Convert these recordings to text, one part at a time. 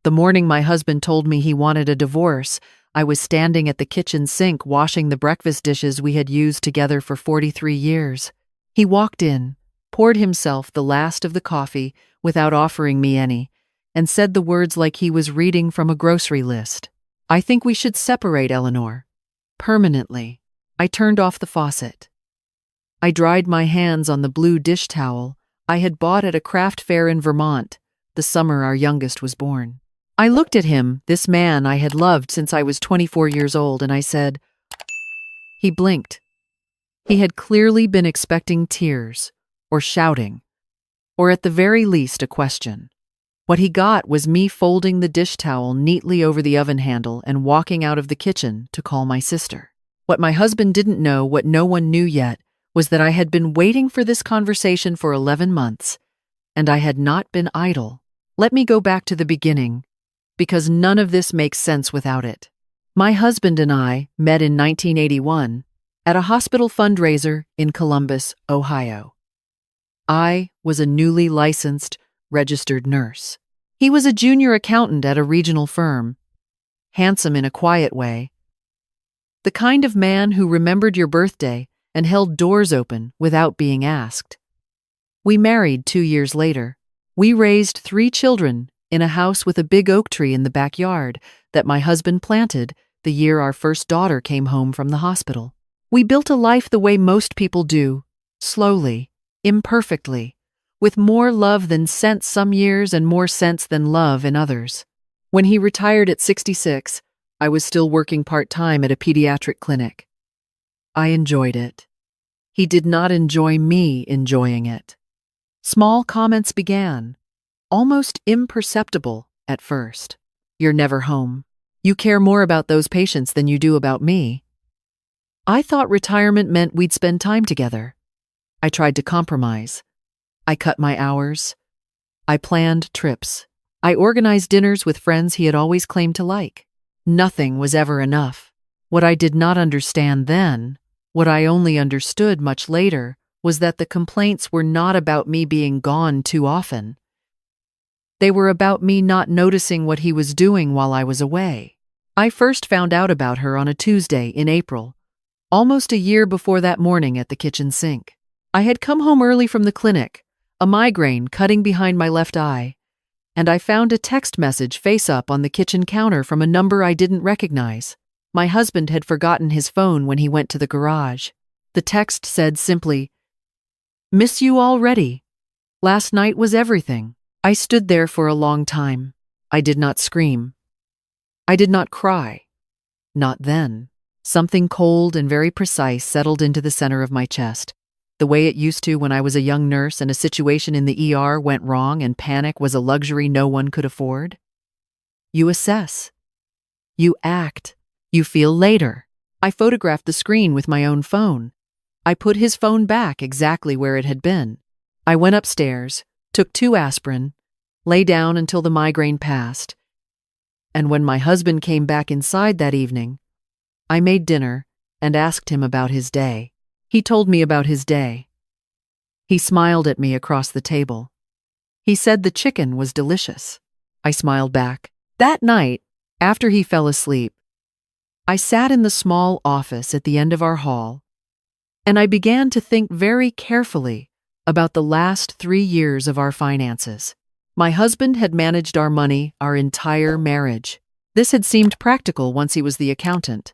The morning my husband told me he wanted a divorce, I was standing at the kitchen sink washing the breakfast dishes we had used together for 43 years. He walked in, poured himself the last of the coffee without offering me any, and said the words like he was reading from a grocery list. "I think we should separate, Eleanor. Permanently." I turned off the faucet. I dried my hands on the blue dish towel I had bought at a craft fair in Vermont the summer our youngest was born. I looked at him, this man I had loved since I was 24 years old, and I said, He blinked. He had clearly been expecting tears, or shouting, or at the very least a question. What he got was me folding the dish towel neatly over the oven handle and walking out of the kitchen to call my sister. What my husband didn't know, what no one knew yet, was that I had been waiting for this conversation for 11 months, and I had not been idle. Let me go back to the beginning, because none of this makes sense without it. My husband and I met in 1981 at a hospital fundraiser in Columbus, Ohio. I was a newly licensed, registered nurse. He was a junior accountant at a regional firm, handsome in a quiet way, the kind of man who remembered your birthday and held doors open without being asked. We married 2 years later. We raised 3 children in a house with a big oak tree in the backyard that my husband planted the year our first daughter came home from the hospital. We built a life the way most people do, slowly, imperfectly, with more love than sense some years and more sense than love in others. When he retired at 66, I was still working part-time at a pediatric clinic. I enjoyed it. He did not enjoy me enjoying it. Small comments began, almost imperceptible at first. "You're never home. You care more about those patients than you do about me." I thought retirement meant we'd spend time together. I tried to compromise. I cut my hours. I planned trips. I organized dinners with friends he had always claimed to like. Nothing was ever enough. What I did not understand then, what I only understood much later, was that the complaints were not about me being gone too often. They were about me not noticing what he was doing while I was away. I first found out about her on a Tuesday in April, almost a year before that morning at the kitchen sink. I had come home early from the clinic, a migraine cutting behind my left eye, and I found a text message face up on the kitchen counter from a number I didn't recognize. My husband had forgotten his phone when he went to the garage. The text said simply, "Miss you already. Last night was everything." I stood there for a long time. I did not scream. I did not cry. Not then. Something cold and very precise settled into the center of my chest, the way it used to when I was a young nurse and a situation in the ER went wrong and panic was a luxury no one could afford. You assess. You act. You feel later. I photographed the screen with my own phone. I put his phone back exactly where it had been. I went upstairs, took 2 aspirin, lay down until the migraine passed. And when my husband came back inside that evening, I made dinner and asked him about his day. He told me about his day. He smiled at me across the table. He said the chicken was delicious. I smiled back. That night, after he fell asleep, I sat in the small office at the end of our hall, and I began to think very carefully about the last 3 years of our finances. My husband had managed our money our entire marriage. This had seemed practical once he was the accountant.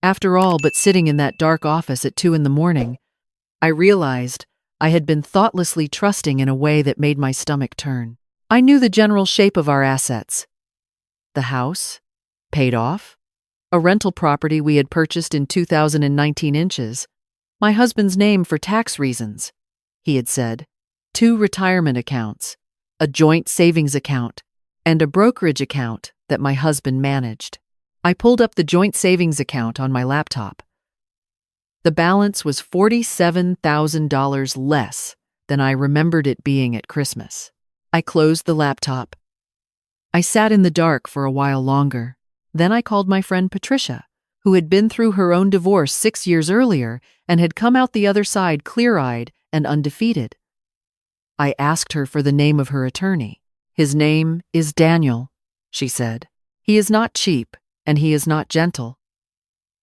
After all, but sitting in that dark office at 2 in the morning, I realized I had been thoughtlessly trusting in a way that made my stomach turn. I knew the general shape of our assets. The house, paid off. A rental property we had purchased in 2019 inches. My husband's name for tax reasons, he had said. 2 retirement accounts, a joint savings account, and a brokerage account that my husband managed. I pulled up the joint savings account on my laptop. The balance was $47,000 less than I remembered it being at Christmas. I closed the laptop. I sat in the dark for a while longer. Then I called my friend Patricia, who had been through her own divorce 6 years earlier and had come out the other side clear-eyed and undefeated. I asked her for the name of her attorney. "His name is Daniel," she said. He is not cheap, and he is not gentle.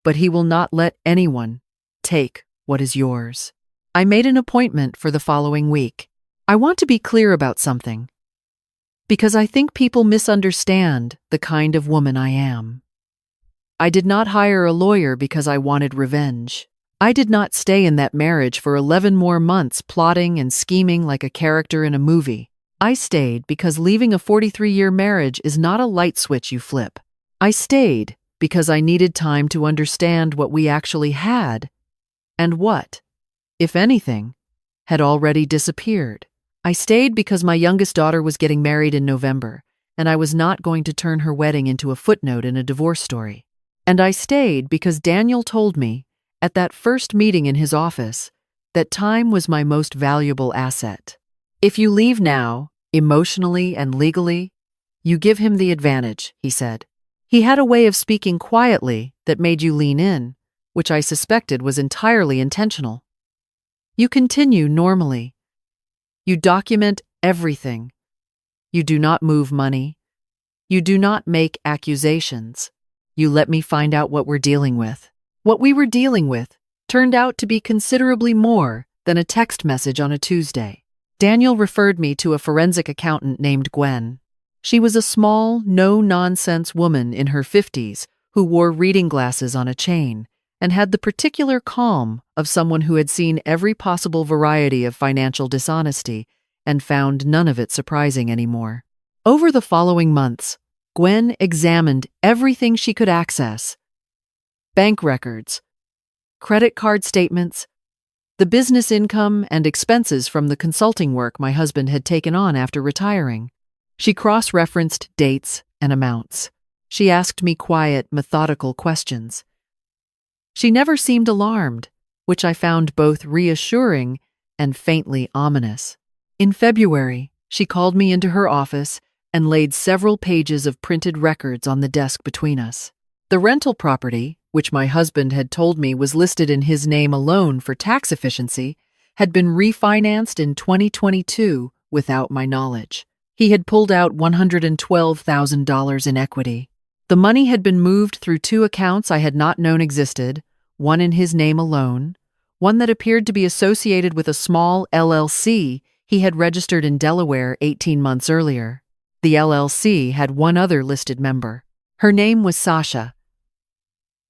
But he will not let anyone take what is yours. I made an appointment for the following week. I want to be clear about something, because I think people misunderstand the kind of woman I am. I did not hire a lawyer because I wanted revenge. I did not stay in that marriage for 11 more months plotting and scheming like a character in a movie. I stayed because leaving a 43-year marriage is not a light switch you flip. I stayed because I needed time to understand what we actually had and what, if anything, had already disappeared. I stayed because my youngest daughter was getting married in November, and I was not going to turn her wedding into a footnote in a divorce story. And I stayed because Daniel told me, at that first meeting in his office, that time was my most valuable asset. If you leave now, emotionally and legally, you give him the advantage, he said. He had a way of speaking quietly that made you lean in, which I suspected was entirely intentional. You continue normally. You document everything. You do not move money. You do not make accusations. You let me find out what we're dealing with. What we were dealing with turned out to be considerably more than a text message on a Tuesday. Daniel referred me to a forensic accountant named Gwen. She was a small, no-nonsense woman in her 50s who wore reading glasses on a chain and had the particular calm of someone who had seen every possible variety of financial dishonesty and found none of it surprising anymore. Over the following months, Gwen examined everything she could access: bank records, credit card statements, the business income and expenses from the consulting work my husband had taken on after retiring. She cross-referenced dates and amounts. She asked me quiet, methodical questions. She never seemed alarmed, which I found both reassuring and faintly ominous. In February, she called me into her office and laid several pages of printed records on the desk between us. The rental property, which my husband had told me was listed in his name alone for tax efficiency, had been refinanced in 2022 without my knowledge. He had pulled out $112,000 in equity. The money had been moved through two accounts I had not known existed, one in his name alone, one that appeared to be associated with a small LLC he had registered in Delaware 18 months earlier. The LLC had one other listed member. Her name was Sasha.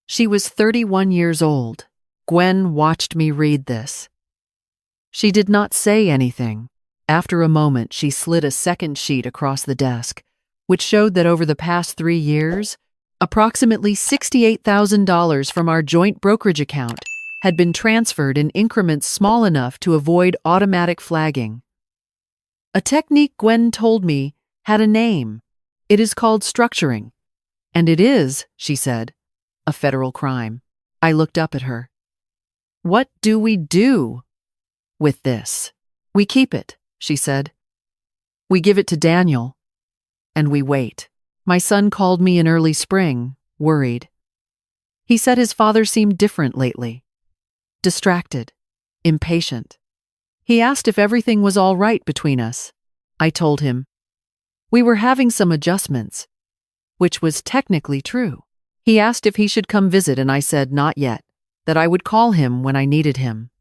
She was 31 years old. Gwen watched me read this. She did not say anything. After a moment, she slid a second sheet across the desk, which showed that over the past 3 years, approximately $68,000 from our joint brokerage account had been transferred in increments small enough to avoid automatic flagging. A technique Gwen told me had a name. It is called structuring. And it is, she said, a federal crime. I looked up at her. What do we do with this? We keep it, she said. We give it to Daniel, and we wait. My son called me in early spring, worried. He said his father seemed different lately. Distracted, impatient. He asked if everything was all right between us. I told him. We were having some adjustments, which was technically true. He asked if he should come visit, and I said not yet, that I would call him when I needed him.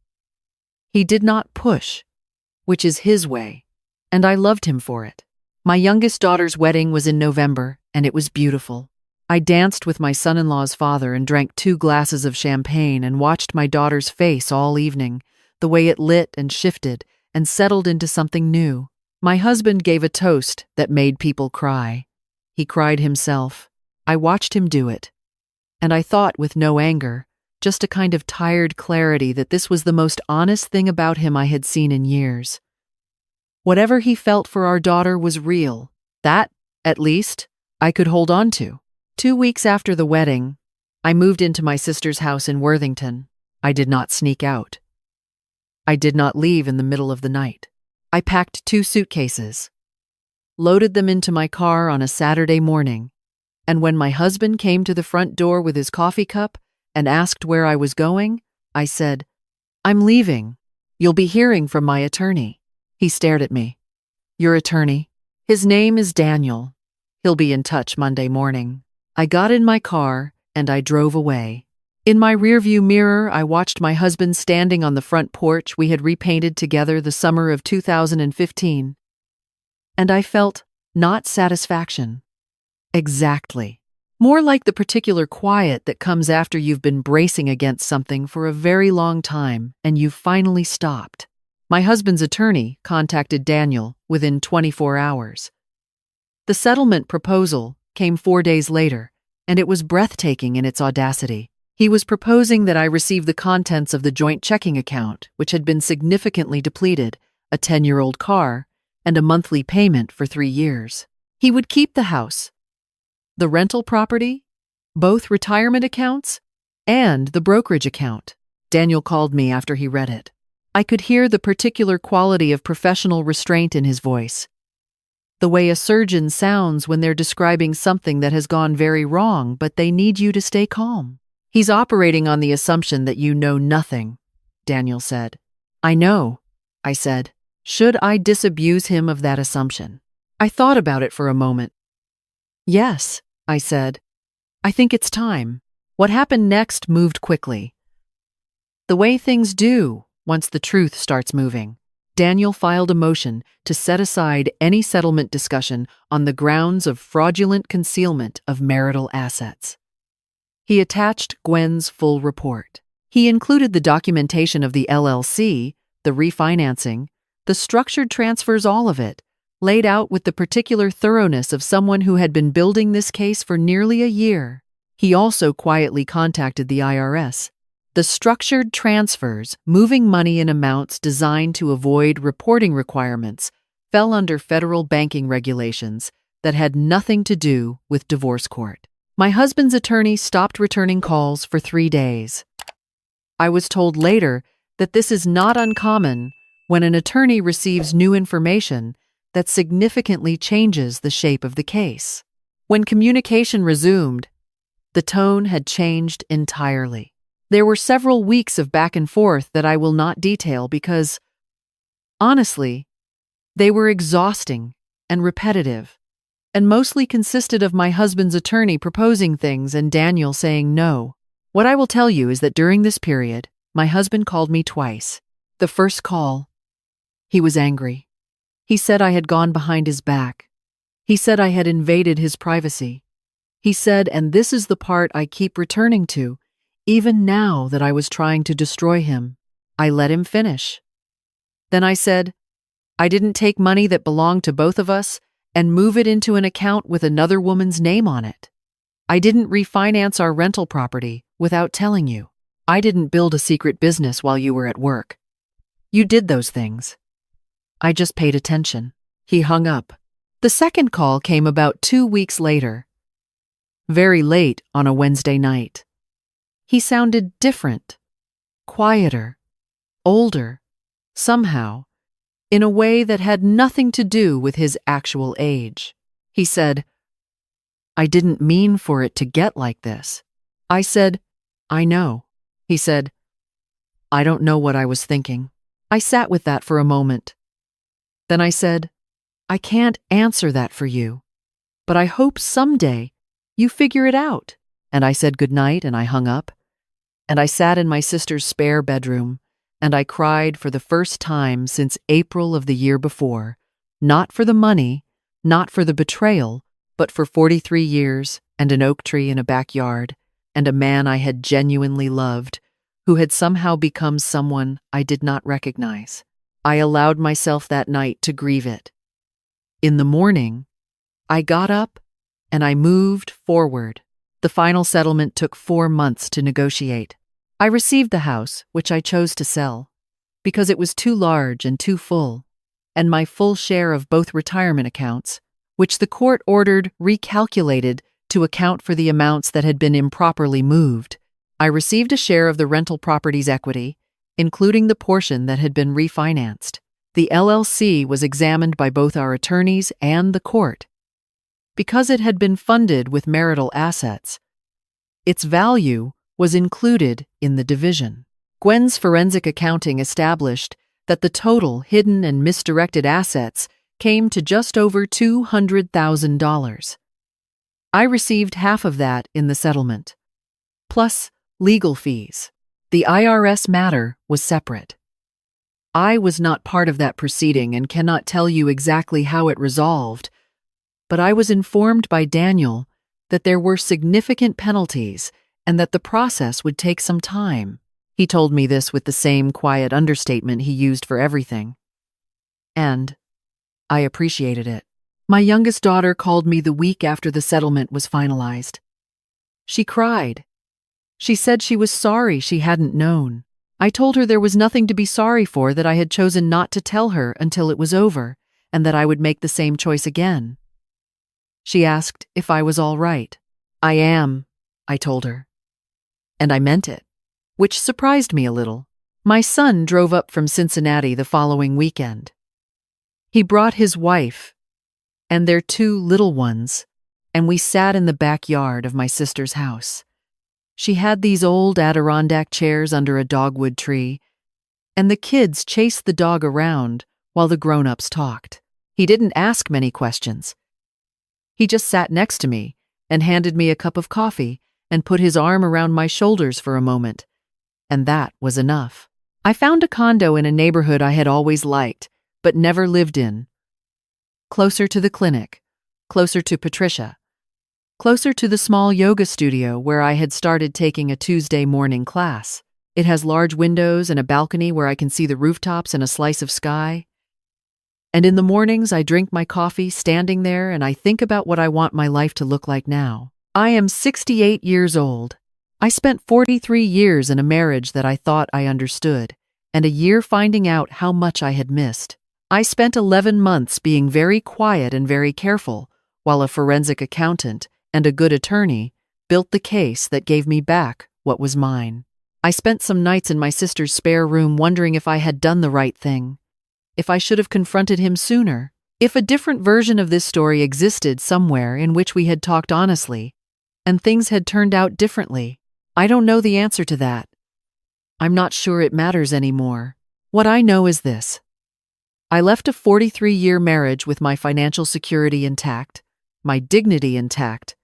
He did not push, which is his way, and I loved him for it. My youngest daughter's wedding was in November, and it was beautiful. I danced with my son-in-law's father and drank 2 glasses of champagne and watched my daughter's face all evening, the way it lit and shifted and settled into something new. My husband gave a toast that made people cry. He cried himself. I watched him do it. And I thought with no anger, just a kind of tired clarity, that this was the most honest thing about him I had seen in years. Whatever he felt for our daughter was real. That, at least, I could hold on to. 2 weeks after the wedding, I moved into my sister's house in Worthington. I did not sneak out. I did not leave in the middle of the night. I packed 2 suitcases, loaded them into my car on a Saturday morning, and when my husband came to the front door with his coffee cup and asked where I was going, I said, "I'm leaving. You'll be hearing from my attorney." He stared at me. "Your attorney?" "His name is Daniel. He'll be in touch Monday morning. I got in my car and I drove away. In my rearview mirror, I watched my husband standing on the front porch we had repainted together the summer of 2015. And I felt not satisfaction. Exactly. More like the particular quiet that comes after you've been bracing against something for a very long time and you've finally stopped. My husband's attorney contacted Daniel within 24 hours. The settlement proposal came 4 days later, and it was breathtaking in its audacity. He was proposing that I receive the contents of the joint checking account, which had been significantly depleted, a 10-year-old car, and a monthly payment for 3 years. He would keep the house, the rental property, both retirement accounts, and the brokerage account. Daniel called me after he read it. I could hear the particular quality of professional restraint in his voice, the way a surgeon sounds when they're describing something that has gone very wrong, but they need you to stay calm. He's operating on the assumption that you know nothing, Daniel said. I know, I said. Should I disabuse him of that assumption? I thought about it for a moment. Yes, I said. I think it's time. What happened next moved quickly. The way things do once the truth starts moving. Daniel filed a motion to set aside any settlement discussion on the grounds of fraudulent concealment of marital assets. He attached Gwen's full report. He included the documentation of the LLC, the refinancing, the structured transfers, all of it, laid out with the particular thoroughness of someone who had been building this case for nearly a year. He also quietly contacted the IRS. The structured transfers, moving money in amounts designed to avoid reporting requirements, fell under federal banking regulations that had nothing to do with divorce court. My husband's attorney stopped returning calls for 3 days. I was told later that this is not uncommon when an attorney receives new information that significantly changes the shape of the case. When communication resumed, the tone had changed entirely. There were several weeks of back and forth that I will not detail because, honestly, they were exhausting and repetitive, and mostly consisted of my husband's attorney proposing things and Daniel saying no. What I will tell you is that during this period, my husband called me twice. The first call, he was angry. He said I had gone behind his back. He said I had invaded his privacy. He said, and this is the part I keep returning to, even now that I was trying to destroy him. I let him finish. Then I said, I didn't take money that belonged to both of us and move it into an account with another woman's name on it. I didn't refinance our rental property without telling you. I didn't build a secret business while you were at work. You did those things. I just paid attention. He hung up. The second call came about 2 weeks later. Very late on a Wednesday night. He sounded different, quieter, older, somehow, in a way that had nothing to do with his actual age. He said, I didn't mean for it to get like this. I said, I know. He said, I don't know what I was thinking. I sat with that for a moment. Then I said, I can't answer that for you, but I hope someday you figure it out. And I said goodnight and I hung up. And I sat in my sister's spare bedroom, and I cried for the first time since April of the year before, not for the money, not for the betrayal, but for 43 years and an oak tree in a backyard, and a man I had genuinely loved, who had somehow become someone I did not recognize. I allowed myself that night to grieve it. In the morning, I got up and I moved forward. The final settlement took 4 months to negotiate. I received the house, which I chose to sell, because it was too large and too full, and my full share of both retirement accounts, which the court ordered recalculated to account for the amounts that had been improperly moved. I received a share of the rental property's equity, including the portion that had been refinanced. The LLC was examined by both our attorneys and the court. Because it had been funded with marital assets, its value was included in the division. Gwen's forensic accounting established that the total hidden and misdirected assets came to just over $200,000. I received half of that in the settlement, plus legal fees. The IRS matter was separate. I was not part of that proceeding and cannot tell you exactly how it resolved, but I was informed by Daniel that there were significant penalties and that the process would take some time. He told me this with the same quiet understatement he used for everything. And I appreciated it. My youngest daughter called me the week after the settlement was finalized. She cried. She said she was sorry she hadn't known. I told her there was nothing to be sorry for, that I had chosen not to tell her until it was over, and that I would make the same choice again. She asked if I was all right. I am, I told her. And I meant it, which surprised me a little. My son drove up from Cincinnati the following weekend. He brought his wife and their 2 little ones, and we sat in the backyard of my sister's house. She had these old Adirondack chairs under a dogwood tree, and the kids chased the dog around while the grown-ups talked. He didn't ask many questions. He just sat next to me and handed me a cup of coffee and put his arm around my shoulders for a moment, and that was enough. I found a condo in a neighborhood I had always liked, but never lived in. Closer to the clinic, closer to Patricia, closer to the small yoga studio where I had started taking a Tuesday morning class. It has large windows and a balcony where I can see the rooftops and a slice of sky. And in the mornings, I drink my coffee standing there and I think about what I want my life to look like now. I am 68 years old. I spent 43 years in a marriage that I thought I understood, and a year finding out how much I had missed. I spent 11 months being very quiet and very careful, while a forensic accountant and a good attorney built the case that gave me back what was mine. I spent some nights in my sister's spare room wondering if I had done the right thing, if I should have confronted him sooner, if a different version of this story existed somewhere in which we had talked honestly, and things had turned out differently. I don't know the answer to that. I'm not sure it matters anymore. What I know is this. I left a 43-year marriage with my financial security intact, my dignity intact,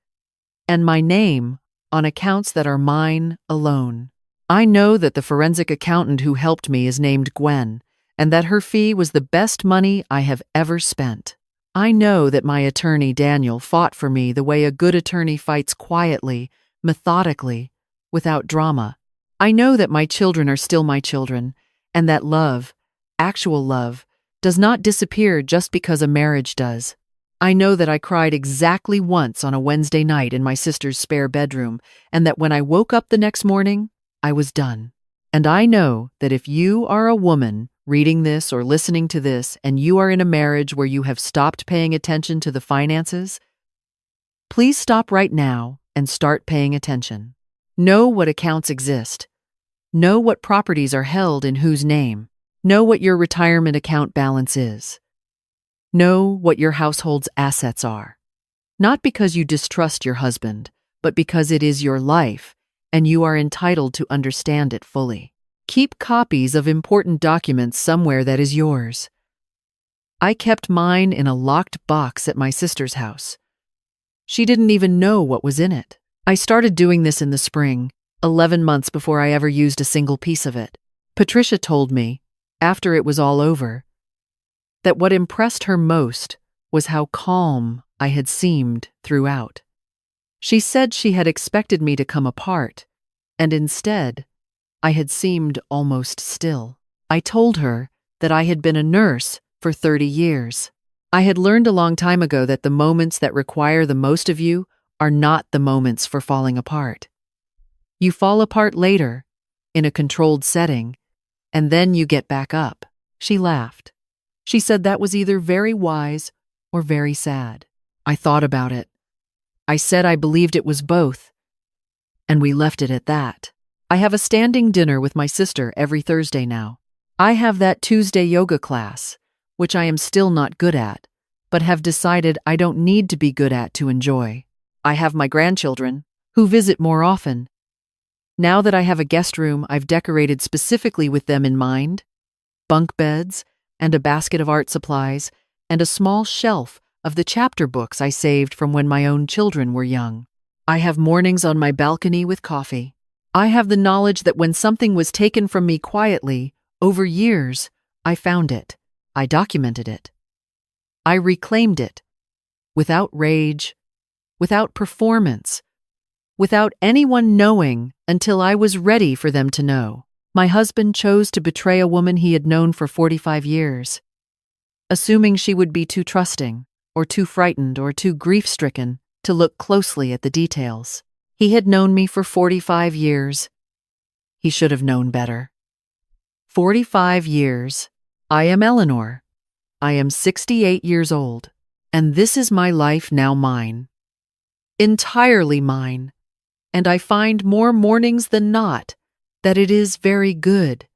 and my name on accounts that are mine alone. I know that the forensic accountant who helped me is named Gwen, and that her fee was the best money I have ever spent. I know that my attorney Daniel fought for me the way a good attorney fights, quietly, methodically, without drama. I know that my children are still my children, and that love, actual love, does not disappear just because a marriage does. I know that I cried exactly once on a Wednesday night in my sister's spare bedroom, and that when I woke up the next morning, I was done. And I know that if you are a woman reading this or listening to this, and you are in a marriage where you have stopped paying attention to the finances, please stop right now and start paying attention. Know what accounts exist. Know what properties are held in whose name. Know what your retirement account balance is. Know what your household's assets are. Not because you distrust your husband, but because it is your life, and you are entitled to understand it fully. Keep copies of important documents somewhere that is yours. I kept mine in a locked box at my sister's house. She didn't even know what was in it. I started doing this in the spring, 11 months before I ever used a single piece of it. Patricia told me, after it was all over, that what impressed her most was how calm I had seemed throughout. She said she had expected me to come apart, and instead, I had seemed almost still. I told her that I had been a nurse for 30 years. I had learned a long time ago that the moments that require the most of you are not the moments for falling apart. You fall apart later, in a controlled setting, and then you get back up. She laughed. She said that was either very wise or very sad. I thought about it. I said I believed it was both, and we left it at that. I have a standing dinner with my sister every Thursday now. I have that Tuesday yoga class, which I am still not good at, but have decided I don't need to be good at to enjoy. I have my grandchildren, who visit more often. Now that I have a guest room I've decorated specifically with them in mind, bunk beds, and a basket of art supplies, and a small shelf of the chapter books I saved from when my own children were young. I have mornings on my balcony with coffee. I have the knowledge that when something was taken from me quietly, over years, I found it. I documented it. I reclaimed it. Without rage, without performance, without anyone knowing until I was ready for them to know. My husband chose to betray a woman he had known for 45 years, assuming she would be too trusting, or too frightened, or too grief-stricken to look closely at the details. He had known me for 45 years. He should have known better. 45 years. I am Eleanor. I am 68 years old, and this is my life now mine. Entirely mine. And I find more mornings than not that it is very good.